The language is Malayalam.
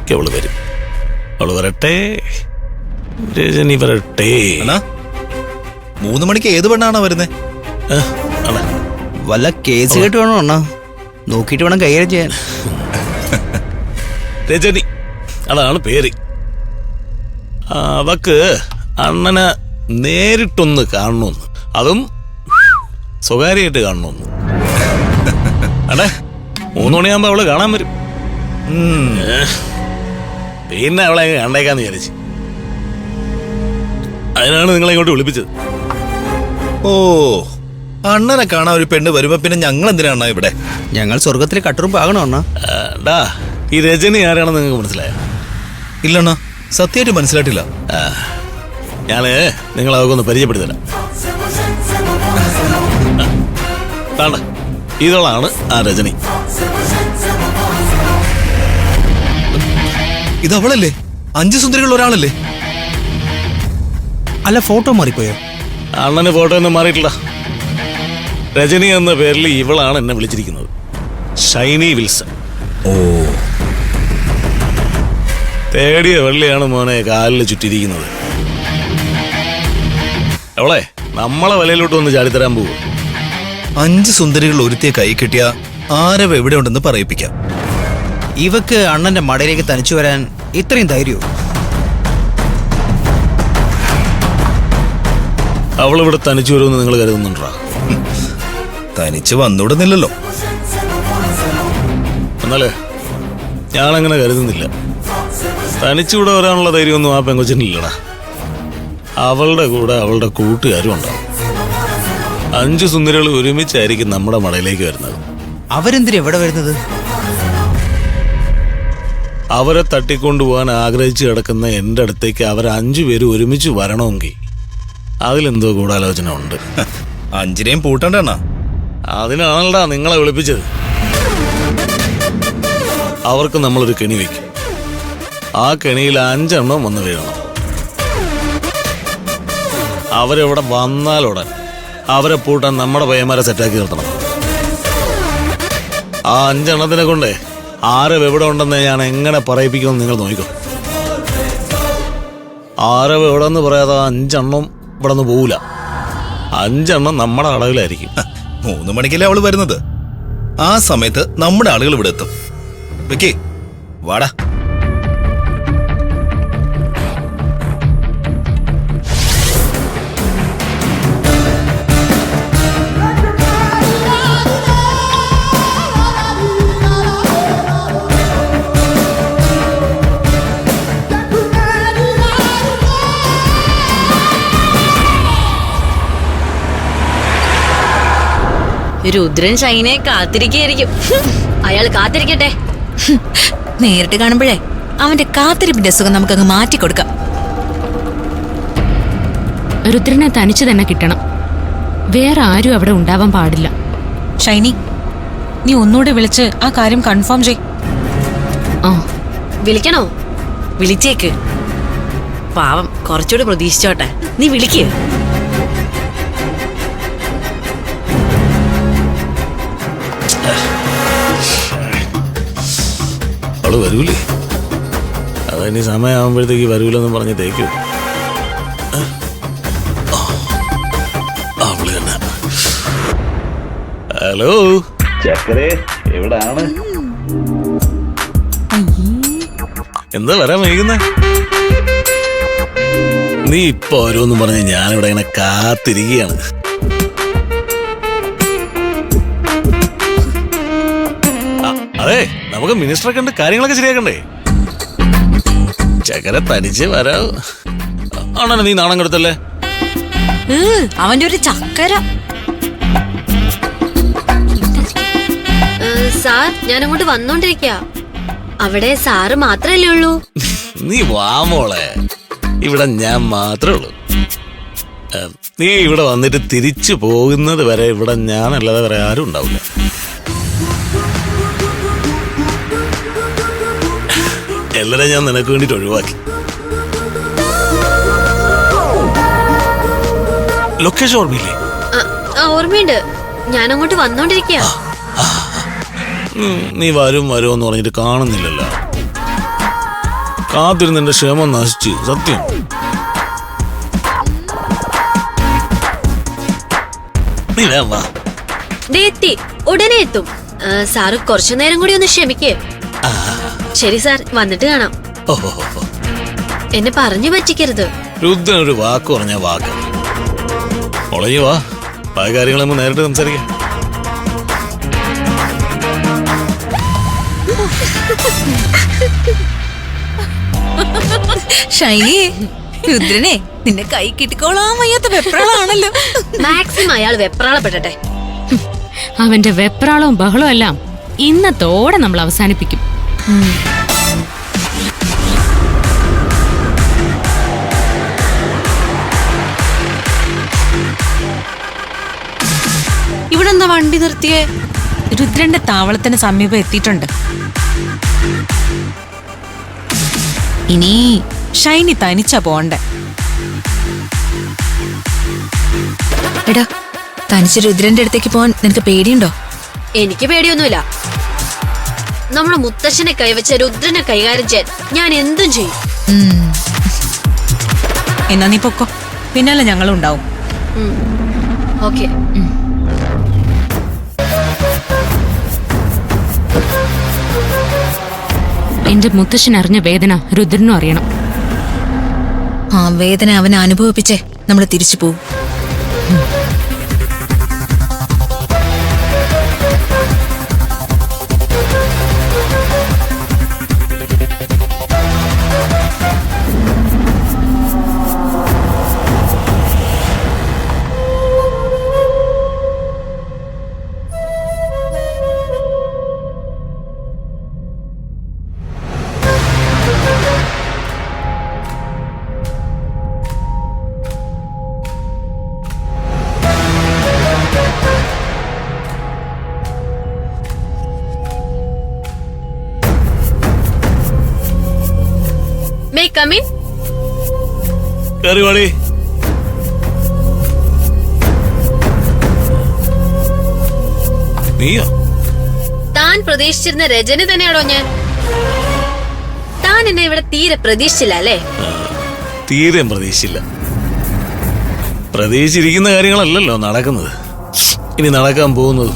മണിക്ക് അവള് വരും. അവള് വരട്ടെ, രജനി വരട്ടെ. 3 മണിക്ക് ഏത് പെണ്ണാണോ വരുന്നേ? വല്ല കേസ് കേട്ട് വേണോ അണ്ണാ? നോക്കിയിട്ട് വേണം കൈകാര്യം ചെയ്യാൻ. രജനി, അതാണ് പേര്. അവക്ക് അണ്ണനെ നേരിട്ടൊന്ന് കാണണമെന്ന്, അതും സ്വകാര്യമായിട്ട് കാണണമെന്ന്. അടേ 3 മണിയാകുമ്പോ അവള് കാണാൻ വരും. പിന്നെ അവളെ കണ്ടേക്കാന്ന് വിചാരിച്ചു. അതിനാണ് നിങ്ങളെ ഇങ്ങോട്ട് വിളിപ്പിച്ചത്. ഓ, അണ്ണനെ കാണാൻ ഒരു പെണ്ണ് വരുമ്പോ പിന്നെ ഞങ്ങൾ എന്തിനാണ് ഇവിടെ? ഞങ്ങൾ സ്വർഗത്തിൽ കട്ടുറുമ്പാകണോ അണ്ണാ? ഈ രജനി ആരാണെന്ന് നിങ്ങൾക്ക് മനസ്സിലായോ? ഇല്ലണ്ണ, സത്യമായിട്ട് മനസ്സിലായിട്ടില്ല. ഞാന് നിങ്ങളതൊക്കെ ഒന്ന് പരിചയപ്പെടുത്തരാം. ഇതോളാണ് ആ രജനി. ഇതവളല്ലേ? 5 സുന്ദരികൾ ഒരാളല്ലേ? അല്ല, ഫോട്ടോ മാറിപ്പോയോ? അണ്ണന് ഫോട്ടോ ഒന്നും മാറിയിട്ടില്ല. രജനി എന്ന പേരിൽ ഇവളാണ് എന്നെ വിളിച്ചിരിക്കുന്നത്, ഷൈനി വിൽസൺ. ഓ, തേടിയ വെള്ളിയാണ് മോനെ കാലിൽ ചുറ്റിരിക്കുന്നത്. അവളെ നമ്മളെ വലയിലോട്ട് ഒന്ന് ചാടിത്തരാൻ പോകും. 5 സുന്ദരികൾ ഒരുത്തിയെ കൈ കിട്ടിയ ആരവ് എവിടെ ഉണ്ടെന്ന് പറയിപ്പിക്കാം. ഇവക്ക് അണ്ണന്റെ മടയിലേക്ക് തനിച്ചു വരാൻ ഇത്രയും ധൈര്യവും? അവളിവിടെ തനിച്ചു വരുമെന്ന് നിങ്ങൾ കരുതുന്നുണ്ടോ? തനിച്ച് വന്നുവിടുന്നില്ലല്ലോ. എന്നാലേ ഞാനങ്ങനെ കരുതുന്നില്ല. തനിച്ചിവിടെ വരാനുള്ള ധൈര്യമൊന്നും ആ പെങ്കൊച്ചിനില്ലടാ. അവളുടെ കൂടെ അവളുടെ കൂട്ടുകാരും ഉണ്ടാവും. 5 സുന്ദരികൾ ഒരുമിച്ചായിരിക്കും നമ്മുടെ മടയിലേക്ക് വരുന്നത്. അവരെന്തിനാ എവിടെ വരുന്നത്? അവരെ തട്ടിക്കൊണ്ടുപോകാൻ ആഗ്രഹിച്ചു കിടക്കുന്ന എൻ്റെ അടുത്തേക്ക് അവർ 5 പേര് ഒരുമിച്ച് വരണമെങ്കിൽ അതിലെന്തോ ഗൂഢാലോചന ഉണ്ട്. 5നെയും പൂട്ടണ്ടണ്ണ. അതിനാണല്ലോ നിങ്ങളെ വിളിപ്പിച്ചത്. അവർക്ക് നമ്മളൊരു കെണി വയ്ക്കും. ആ കെണിയിൽ 5 എണ്ണം വന്ന് വീഴണം. അവരെവിടെ വന്നാലുടൻ അവരെ പൂട്ടാൻ നമ്മുടെ പയ്യന്മാരെ സെറ്റാക്കി നിർത്തണം. ആ 5 എണ്ണത്തിനെ കൊണ്ട് ആരവ് എവിടെ ഉണ്ടെന്ന് ഞാൻ എങ്ങനെ പറയിപ്പിക്കുമെന്ന് നിങ്ങൾ നോക്കിക്കോ. ആരവ് എവിടെ എന്ന് പറയാതെ 5 എണ്ണം ഇവിടെ നിന്ന് പോവില്ല. 5 എണ്ണം നമ്മുടെ അളവിലായിരിക്കും. 3 മണിക്കല്ലേ അവള് വരുന്നത്. ആ സമയത്ത് നമ്മുടെ ആളുകൾ ഇവിടെ എത്തും. വെക്കേ, വാടാ. രുദ്രൻ ഷൈനെ കാത്തിരിക്കുകയായിരിക്കും. അയാൾ കാത്തിരിക്കട്ടെ. നേരിട്ട് കാണുമ്പോഴേ അവന്റെ കാത്തിരിപ്പിന്റെ സുഖം നമുക്കങ്ങ് മാറ്റിക്കൊടുക്കാം. രുദ്രനെ തനിച്ചു തന്നെ കിട്ടണം. വേറെ ആരും അവിടെ ഉണ്ടാവാൻ പാടില്ല. ഷൈനി, നീ ഒന്നുകൂടെ വിളിച്ച് ആ കാര്യം കൺഫേം ചെയ്. വിളിക്കണോ? വിളിച്ചേക്ക്. പാവം കുറച്ചുകൂടി പ്രതീക്ഷിച്ചോട്ടെ. നീ വിളിക്ക്. അവള് വരൂലേ? അതിനി സമയമാകുമ്പോഴത്തേക്ക് വരൂലെന്ന് പറഞ്ഞ് തേക്കൂ. അവള് തന്നെ. ഹലോ ചക്കരേ, എവിടാണ്? എന്താ വരാൻ വൈകുന്ന? നീ ഇപ്പൊ ഓരോന്നും പറഞ്ഞ് ഞാനിവിടെ ഇങ്ങനെ കാത്തിരിക്കുകയാണ്. അതെ, നമുക്ക് മിനിസ്റ്ററെ കണ്ട് കാര്യങ്ങളൊക്കെ ശരിയാക്കണ്ടേ? ചക്കര തനിച്ച് വരാ. ആണോ നീ നാണം കെടുത്തല്ലേ? അവന്റെ ഒരു ചക്കര. സാർ, ഞാൻ അങ്ങോട്ട് വന്നോണ്ടിരിക്ക. അവിടെ സാറ് മാത്രല്ലേ ഉള്ളൂ. നീ വാ മോളെ, ഇവിടെ ഞാൻ മാത്രമേ ഉള്ളൂ. നീ ഇവിടെ വന്നിട്ട് തിരിച്ചു പോകുന്നത് വരെ ഇവിടെ ഞാനല്ലാതെ വേറെ ആരും ഉണ്ടാവില്ല. എല്ലാരെയും ഞാൻ നിനക്ക് വേണ്ടിട്ട് ഒഴിവാക്കി. ലൊക്കേഷൻ ഓർമ്മയില്ലേ? ഓർമ്മയുണ്ട്. ഞാൻ അങ്ങോട്ട് വന്നോണ്ടിരിക്ക. നീ വരും വരുമെന്ന് പറഞ്ഞിട്ട് കാണുന്നില്ലല്ലോ. കാത്തിരുന്ന് എന്റെ ക്ഷമ നശിച്ചു, സത്യം. നീ വേഗം വാ. ദേ എത്തി, ഉടനെ എത്തും. സാറ് കുറച്ചു നേരം കൂടി ഒന്ന് ക്ഷമിക്കേ. ശരി സാർ, വന്നിട്ട് കാണാം. ഓഹോ, എന്നെ പറഞ്ഞു പറ്റിക്കരുത്. രുദ്രൻ ഒരു വാക്ക് പറഞ്ഞ വാക്ക്. ഒളഞ്ഞു വാ, പല കാര്യങ്ങൾ നമ്മൾ നേരിട്ട് സംസാരിക്കാം. ഷൈനിയെ, രുദ്രനെ നിന്നെ കൈ കിട്ടിക്കോളാൻ വയ്യാത്ത വെപ്രാളാണല്ലോ. മാക്സിമം അയാൾ വെപ്രാളപ്പെടട്ടെ. അവന്റെ വെപ്രാളവും ബഹളവും എല്ലാം ഇന്നത്തോടെ നമ്മൾ അവസാനിപ്പിക്കും. ഇവിടെ എന്താ വണ്ടി നിർത്തിയേ? രുദ്രന്റെ താവളത്തിന് സമീപം എത്തിയിട്ടുണ്ട്. ഇനി ഷൈനി തനിച്ചാ പോണ്ടേ. എടാ, തനിച്ച് രുദ്രന്റെ അടുത്തേക്ക് പോവാൻ നിനക്ക് പേടിയുണ്ടോ? എനിക്ക് പേടിയൊന്നുമില്ല. നമ്മുടെ മുത്തശ്ശനെ കൈവച്ച രുദ്രനെ കൈകാര്യം ചെയ്യാൻ ഞാൻ എന്തും ചെയ്യും. എന്നാ നീ പൊക്കോ, പിന്നാലെ ഞങ്ങളും ഉണ്ടാവും. ഓക്കെ. എന്റെ മുത്തശ്ശൻ അറിഞ്ഞ വേദന രുദ്രനും അറിയണം. ആ വേദന അവനെ അനുഭവിപ്പിച്ചേ നമ്മൾ തിരിച്ചു പോവും. May come in? കേറി വാടി. നീയോ? താൻ പ്രതീക്ഷിച്ചിരുന്ന രജനി തന്നെയാണോ ഞാൻ? താൻ എന്നെ ഇവിടെ തീരെ പ്രതീക്ഷിച്ചില്ല അല്ലേ? തീരെ പ്രതീക്ഷിച്ചില്ല. പ്രതീക്ഷിച്ചിരിക്കുന്ന കാര്യങ്ങളല്ലല്ലോ നടക്കുന്നത്, ഇനി നടക്കാൻ പോകുന്നത്.